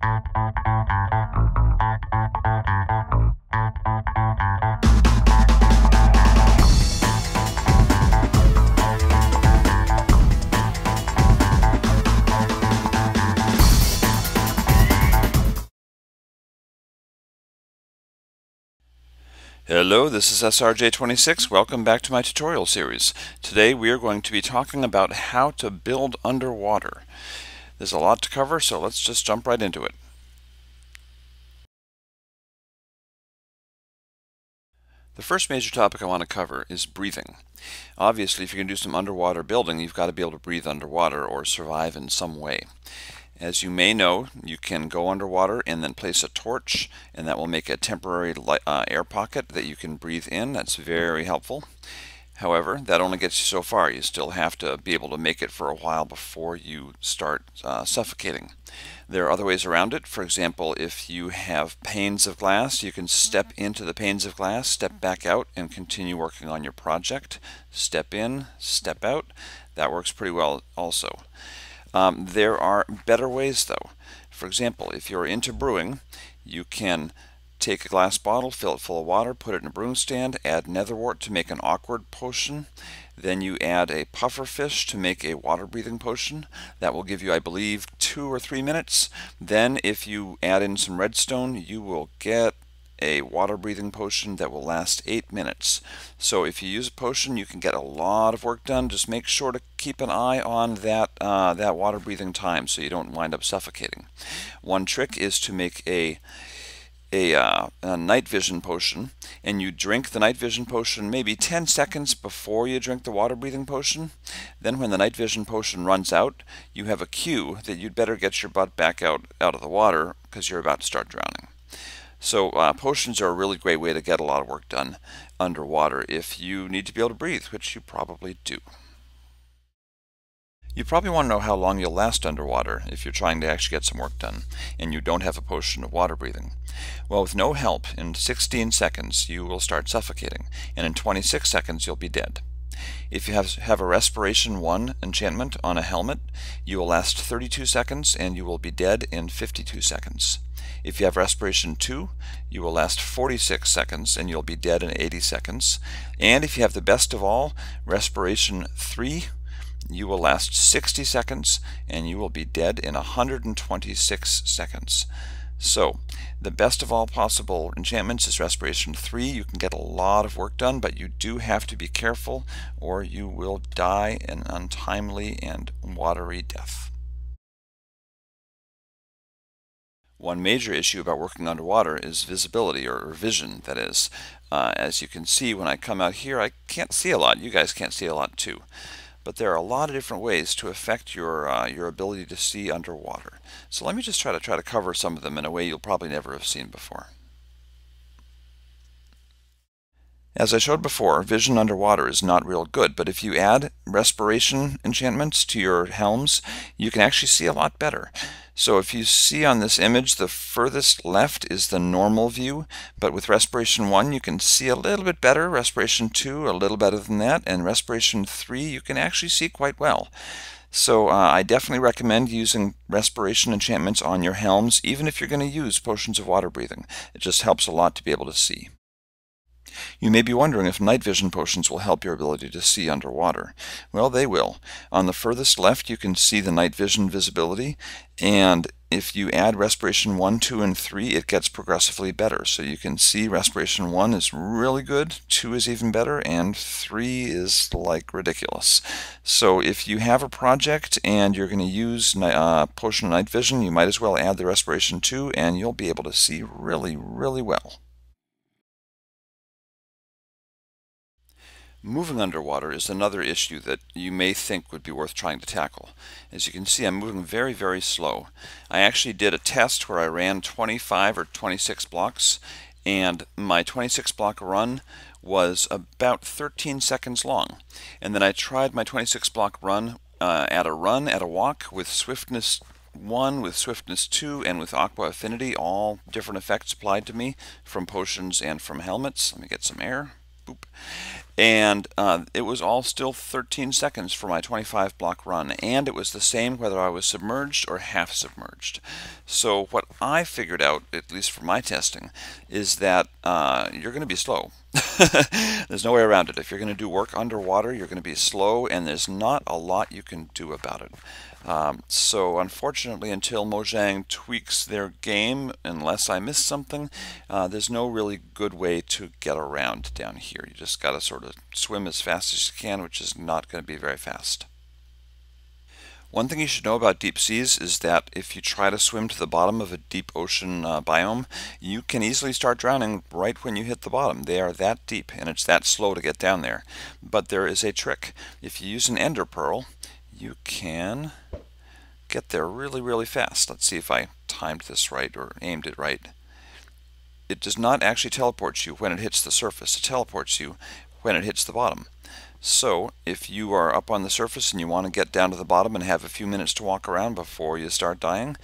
Hello, this is SRJ26. Welcome back to my tutorial series. Today we are going to be talking about how to build underwater. There's a lot to cover, so let's just jump right into it. The first major topic I want to cover is breathing. Obviously, if you're going to do some underwater building, you've got to be able to breathe underwater or survive in some way. As you may know, you can go underwater and then place a torch, and that will make a temporary air pocket that you can breathe in. That's very helpful. However, that only gets you so far. You still have to be able to make it for a while before you start suffocating. There are other ways around it. For example, if you have panes of glass, you can step into the panes of glass, step back out, and continue working on your project. Step in, step out. That works pretty well also. There are better ways though. For example, if you're into brewing, you can take a glass bottle, fill it full of water, put it in a broom stand, add netherwort to make an awkward potion. Then you add a puffer fish to make a water breathing potion. That will give you, I believe, 2 or 3 minutes. Then if you add in some redstone, you will get a water breathing potion that will last 8 minutes. So if you use a potion, you can get a lot of work done. Just make sure to keep an eye on that water breathing time so you don't wind up suffocating. One trick is to make a night vision potion, and you drink the night vision potion maybe 10 seconds before you drink the water breathing potion. Then when the night vision potion runs out, you have a cue that you'd better get your butt back out of the water because you're about to start drowning. So potions are a really great way to get a lot of work done underwater if you need to be able to breathe, which you probably do. You probably want to know how long you'll last underwater if you're trying to actually get some work done and you don't have a potion of water breathing. Well, with no help, in 16 seconds you will start suffocating, and in 26 seconds you'll be dead. If you have a Respiration 1 enchantment on a helmet, you will last 32 seconds and you will be dead in 52 seconds. If you have Respiration 2, you will last 46 seconds and you'll be dead in 80 seconds. And if you have the best of all, Respiration 3, you will last 60 seconds and you will be dead in 126 seconds. So, the best of all possible enchantments is Respiration 3. You can get a lot of work done, but you do have to be careful or you will die an untimely and watery death. One major issue about working underwater is visibility, or vision, that is. As you can see, when I come out here, I can't see a lot. You guys can't see a lot too. But there are a lot of different ways to affect your ability to see underwater. So let me just try to cover some of them in a way you'll probably never have seen before. As I showed before, vision underwater is not real good, but if you add respiration enchantments to your helms, you can actually see a lot better. So if you see on this image, the furthest left is the normal view, but with Respiration 1 you can see a little bit better, Respiration 2 a little better than that, and Respiration 3 you can actually see quite well. So I definitely recommend using respiration enchantments on your helms, even if you're going to use potions of water breathing. It just helps a lot to be able to see. You may be wondering if night vision potions will help your ability to see underwater. Well, they will. On the furthest left you can see the night vision visibility, and if you add Respiration 1, 2, and 3, it gets progressively better. So you can see Respiration 1 is really good, 2 is even better, and 3 is like ridiculous. So if you have a project and you're going to use Potion of Night Vision, you might as well add the Respiration 2 and you'll be able to see really, really well. Moving underwater is another issue that you may think would be worth trying to tackle. As you can see, I'm moving very, very slow. I actually did a test where I ran 25 or 26 blocks, and my 26 block run was about 13 seconds long. And then I tried my 26 block run at a walk with Swiftness 1, with Swiftness 2, and with Aqua Affinity, all different effects applied to me from potions and from helmets. Let me get some air. Boop. And it was all still 13 seconds for my 25 block run, and it was the same whether I was submerged or half submerged. So what I figured out, at least for my testing, is that you're going to be slow. There's no way around it. If you're going to do work underwater, you're going to be slow, and there's not a lot you can do about it. So unfortunately, until Mojang tweaks their game, unless I miss something, there's no really good way to get around down here. You just got to sort of swim as fast as you can, which is not going to be very fast. One thing you should know about deep seas is that if you try to swim to the bottom of a deep ocean biome, you can easily start drowning right when you hit the bottom. They are that deep, and it's that slow to get down there. But there is a trick. If you use an ender pearl, you can get there really, really fast. Let's see if I timed this right or aimed it right. It does not actually teleport you when it hits the surface. It teleports you when it hits the bottom. So if you are up on the surface and you want to get down to the bottom and have a few minutes to walk around before you start dying,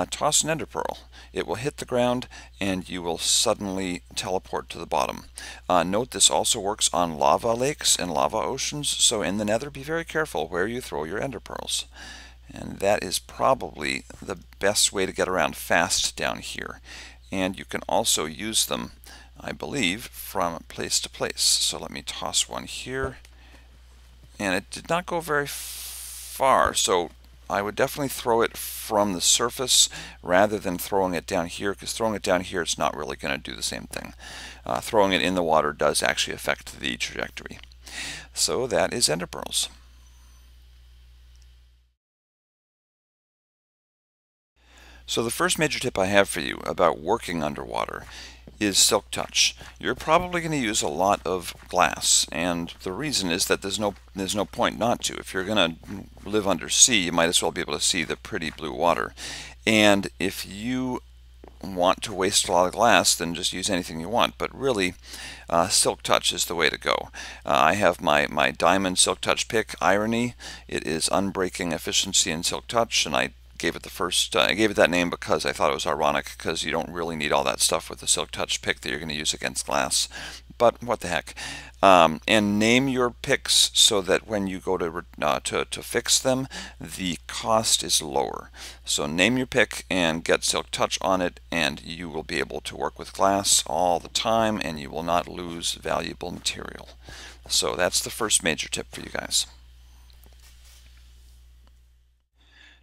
toss an ender pearl. It will hit the ground and you will suddenly teleport to the bottom. Note this also works on lava lakes and lava oceans, so in the nether be very careful where you throw your ender pearls. And that is probably the best way to get around fast down here. And you can also use them, I believe, from place to place. So let me toss one here. And it did not go very far, so I would definitely throw it from the surface rather than throwing it down here, because throwing it down here it's not really going to do the same thing. Throwing it in the water does actually affect the trajectory. So that is ender pearls. So the first major tip I have for you about working underwater is silk touch. You're probably going to use a lot of glass, and the reason is that there's no point not to. If you're going to live under sea, you might as well be able to see the pretty blue water. And if you want to waste a lot of glass, then just use anything you want. But really, silk touch is the way to go. I have my diamond silk touch pick, Irony. It is unbreaking efficiency in silk touch, and I gave it that name because I thought it was ironic, because you don't really need all that stuff with the silk touch pick that you're going to use against glass. But what the heck. And name your picks so that when you go to fix them, the cost is lower. So name your pick and get silk touch on it, and you will be able to work with glass all the time, and you will not lose valuable material. So that's the first major tip for you guys.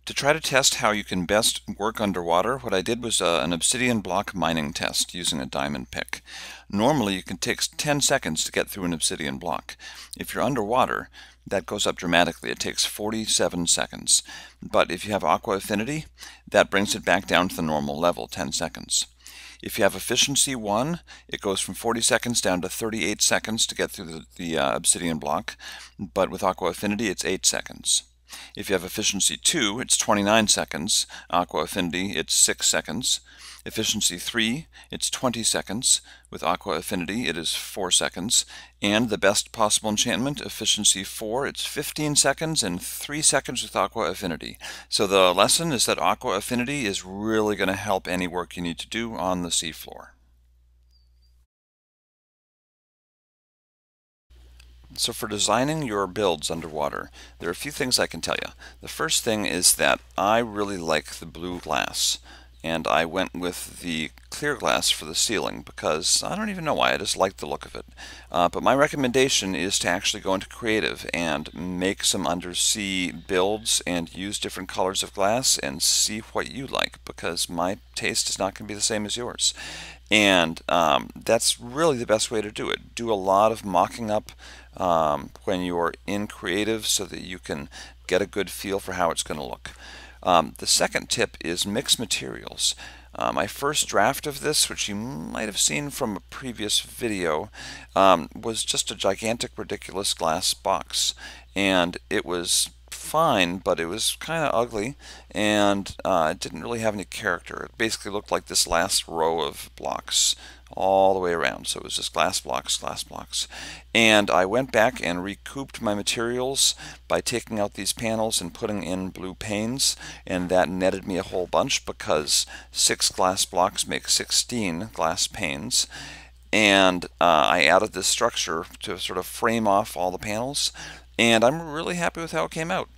To try to test how you can best work underwater, what I did was an obsidian block mining test using a diamond pick. Normally it can take 10 seconds to get through an obsidian block. If you're underwater, that goes up dramatically. It takes 47 seconds. But if you have aqua affinity, that brings it back down to the normal level, 10 seconds. If you have efficiency 1, it goes from 40 seconds down to 38 seconds to get through the obsidian block, but with aqua affinity it's 8 seconds. If you have efficiency 2, it's 29 seconds. Aqua affinity, it's 6 seconds. Efficiency 3, it's 20 seconds. With aqua affinity, it is 4 seconds. And the best possible enchantment, efficiency 4, it's 15 seconds and 3 seconds with aqua affinity. So the lesson is that aqua affinity is really going to help any work you need to do on the seafloor. So for designing your builds underwater, there are a few things I can tell you. The first thing is that I really like the blue glass, and I went with the clear glass for the ceiling because I don't even know why, I just like the look of it. But my recommendation is to actually go into creative and make some undersea builds and use different colors of glass and see what you like, because my taste is not going to be the same as yours. And that's really the best way to do it. Do a lot of mocking up when you're in creative so that you can get a good feel for how it's going to look. The second tip is mix materials. My first draft of this, which you might have seen from a previous video, was just a gigantic, ridiculous glass box. And it was fine, but it was kind of ugly, and it didn't really have any character. It basically looked like this last row of blocks all the way around. So it was just glass blocks, glass blocks. And I went back and recouped my materials by taking out these panels and putting in blue panes, and that netted me a whole bunch because 6 glass blocks make 16 glass panes. and I added this structure to sort of frame off all the panels, and I'm really happy with how it came out.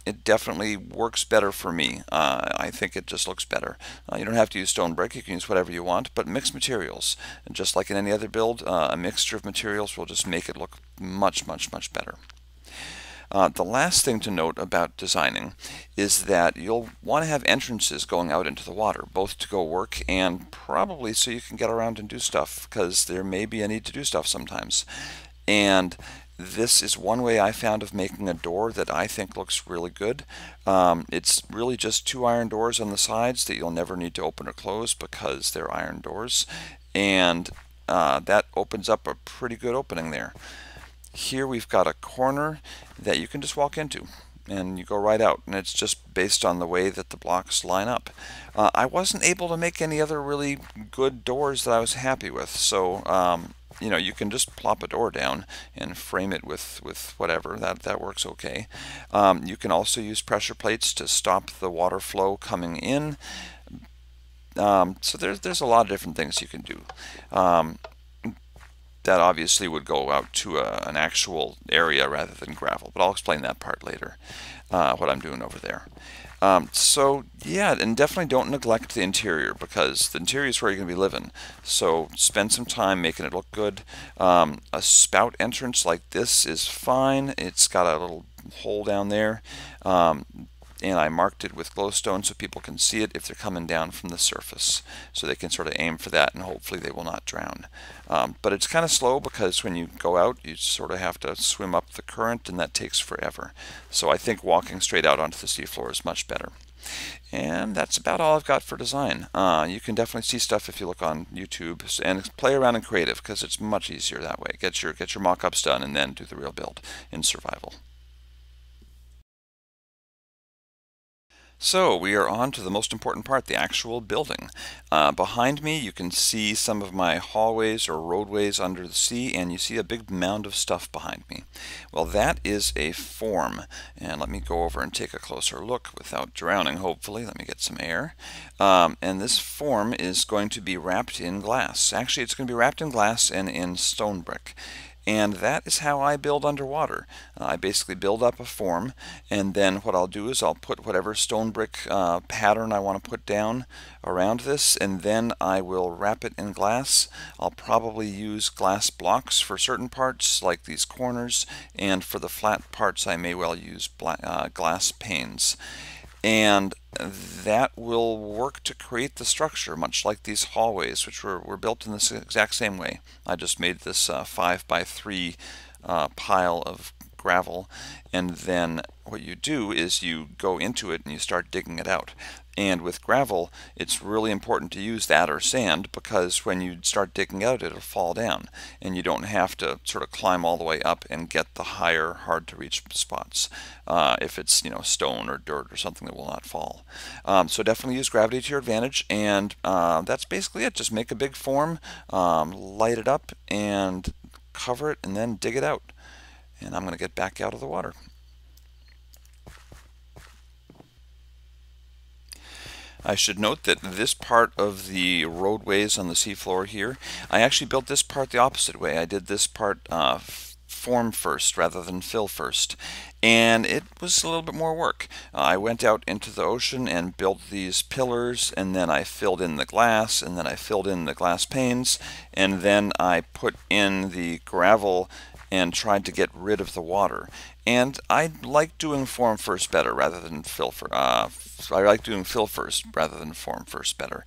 It definitely works better for me. I think it just looks better. You don't have to use stone brick, you can use whatever you want, but mix materials. And just like in any other build, a mixture of materials will just make it look much, much, much better. The last thing to note about designing is that you'll want to have entrances going out into the water, both to go work and probably so you can get around and do stuff, because there may be a need to do stuff sometimes. And this is one way I found of making a door that I think looks really good. It's really just 2 iron doors on the sides that you'll never need to open or close because they're iron doors, and that opens up a pretty good opening there. Here we've got a corner that you can just walk into and you go right out, and it's just based on the way that the blocks line up. I wasn't able to make any other really good doors that I was happy with, so you know, you can just plop a door down and frame it with whatever. That works okay. You can also use pressure plates to stop the water flow coming in. So there's a lot of different things you can do. That obviously would go out to an actual area rather than gravel, but I'll explain that part later, what I'm doing over there. So yeah, and definitely don't neglect the interior, because the interior is where you're going to be living. So spend some time making it look good. A spout entrance like this is fine. It's got a little hole down there. And I marked it with glowstone so people can see it if they're coming down from the surface. So they can sort of aim for that, and hopefully they will not drown. But it's kind of slow, because when you go out, you sort of have to swim up the current, and that takes forever. So I think walking straight out onto the seafloor is much better. And that's about all I've got for design. You can definitely see stuff if you look on YouTube, and play around in creative, because it's much easier that way. Get your mock-ups done and then do the real build in survival. So we are on to the most important part, the actual building. Behind me you can see some of my hallways or roadways under the sea, and you see a big mound of stuff behind me. Well, that is a form, and let me go over and take a closer look without drowning, hopefully. Let me get some air. And this form is going to be wrapped in glass. Actually, it's going to be wrapped in glass and in stone brick. And that is how I build underwater. I basically build up a form, and then what I'll do is I'll put whatever stone brick pattern I want to put down around this, and then I will wrap it in glass. I'll probably use glass blocks for certain parts, like these corners, and for the flat parts I may well use glass panes. And that will work to create the structure, much like these hallways, which were built in this exact same way. I just made this 5x3 pile of gravel, and then what you do is you go into it and you start digging it out. And with gravel, it's really important to use that or sand, because when you start digging out, it'll fall down, and you don't have to sort of climb all the way up and get the higher, hard-to-reach spots if it's, you know, stone or dirt or something that will not fall. So definitely use gravity to your advantage, and that's basically it. Just make a big form, light it up, and cover it, and then dig it out. And I'm going to get back out of the water. I should note that this part of the roadways on the seafloor here, I actually built this part the opposite way. I did this part form first rather than fill first, and it was a little bit more work. I went out into the ocean and built these pillars, and then I filled in the glass, and then I filled in the glass panes, and then I put in the gravel and tried to get rid of the water. And I like doing form first better rather than fill first. I like doing fill first rather than form first better.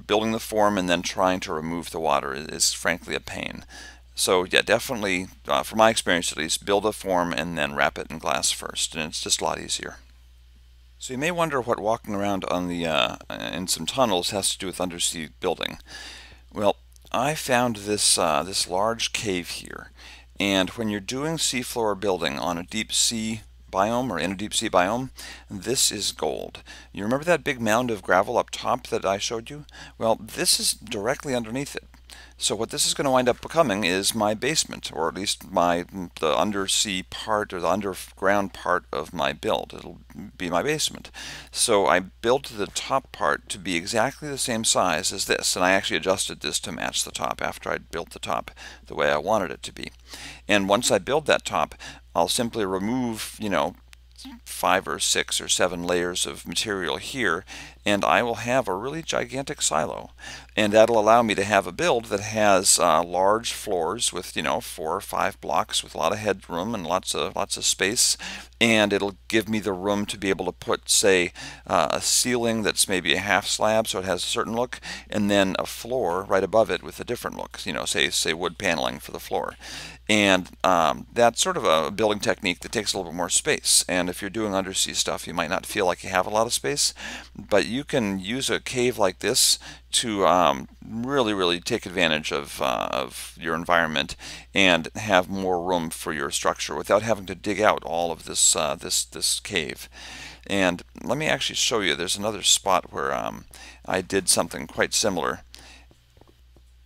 Building the form and then trying to remove the water is frankly a pain. So yeah, definitely, from my experience at least, build a form and then wrap it in glass first, and it's just a lot easier. So you may wonder what walking around on the in some tunnels has to do with undersea building. Well, I found this this large cave here. And when you're doing seafloor building on a deep sea biome or in a deep sea biome, this is gold. You remember that big mound of gravel up top that I showed you? Well, this is directly underneath it. So what this is going to wind up becoming is my basement, or at least the undersea part or the underground part of my build. It'll be my basement. So I built the top part to be exactly the same size as this, and I actually adjusted this to match the top after I'd built the top the way I wanted it to be. And once I build that top, I'll simply remove, 5 or 6 or 7 layers of material here, and I will have a really gigantic silo. And that'll allow me to have a build that has large floors with 4 or 5 blocks with a lot of headroom and lots of space, and it'll give me the room to be able to put, say, a ceiling that's maybe a half slab so it has a certain look, and then a floor right above it with a different look, say wood paneling for the floor. And that's sort of a building technique that takes a little bit more space. And if you're doing undersea stuff, you might not feel like you have a lot of space, but you can use a cave like this to really take advantage of your environment and have more room for your structure without having to dig out all of this this cave. And let me actually show you. There's another spot where I did something quite similar.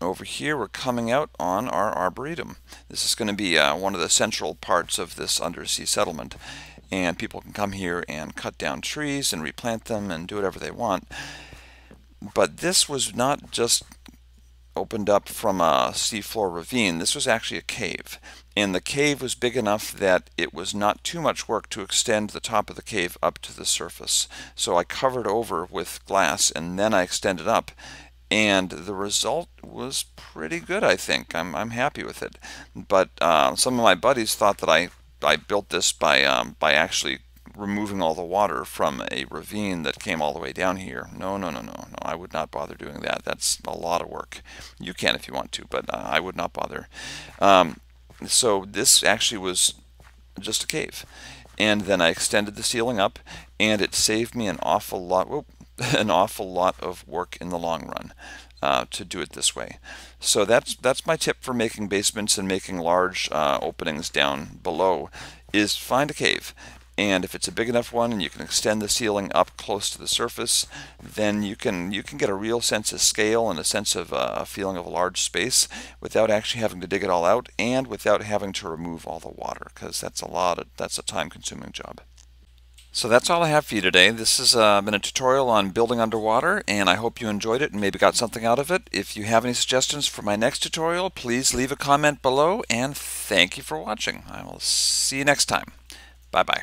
Over here we're coming out on our arboretum. This is going to be one of the central parts of this undersea settlement, and people can come here and cut down trees and replant them and do whatever they want. But this was not just opened up from a seafloor ravine. This was actually a cave, and the cave was big enough that it was not too much work to extend the top of the cave up to the surface. So I covered over with glass and then I extended up, and the result was pretty good. I think I'm happy with it. But some of my buddies thought that I built this by actually removing all the water from a ravine that came all the way down here. No, I would not bother doing that. That's a lot of work. You can if you want to, but I would not bother. So this actually was just a cave, and then I extended the ceiling up, and it saved me an awful lot. An awful lot of work in the long run to do it this way. So that's my tip for making basements and making large openings down below, is find a cave. And if it's a big enough one and you can extend the ceiling up close to the surface, then you can get a real sense of scale and a sense of a feeling of a large space without actually having to dig it all out and without having to remove all the water, because that's a time-consuming job. So that's all I have for you today. This has been a tutorial on building underwater, and I hope you enjoyed it and maybe got something out of it. If you have any suggestions for my next tutorial, please leave a comment below, and thank you for watching. I will see you next time. Bye-bye.